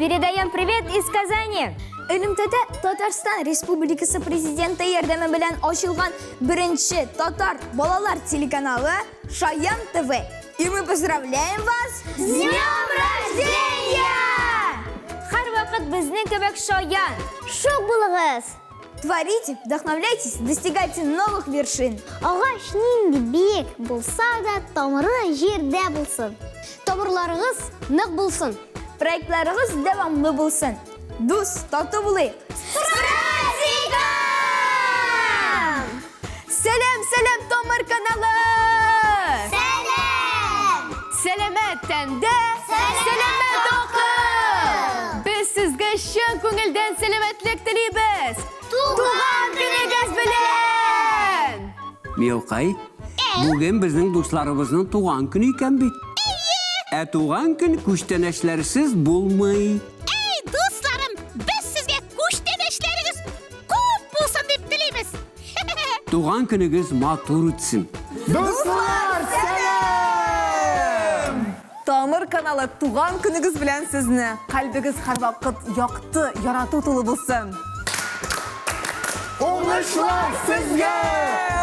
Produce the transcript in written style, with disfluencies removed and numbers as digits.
передаем привет из Казани. Элемтеде Татарстан Республикасы президенті ярдәме белән ачылган беренче татар балалар телеканалы Шаян ТВ. И мы поздравляем вас с днем рождения! Һәрвакыт безнең кебек шаян. Шок булыгыз! Творите, вдохновляйтесь, достигайте новых вершин. Агач нинди биек булса да тамыры җирдә булсын. Тамырларыгыз нык булсын. Проектларыгыз дәвамлы булсын. Дус, тату булыйк! Сәлем, Тамыр каналы! Сәләмәт тәндә, сәләмәт акыл. Без сезгә чын күңелдән сәламәтлек телибез. Туган көнегез белән! Милкай, бүген безнең дусларыбызның туган көне икән бит. Ә туган көн күчтәнәчләрсез булмый. Ey dostlarım, biz sizge kuşdedeşleriniz көп bulsun deyip dileyimiz. Туган көнегез матур үтсен. Дуслар, сәлем! Тамыр каналы туган күнігіз білән сезне. Қалбігіз һәрвақыт яқты, ярату тулы булсын. Уңышлар сезгә!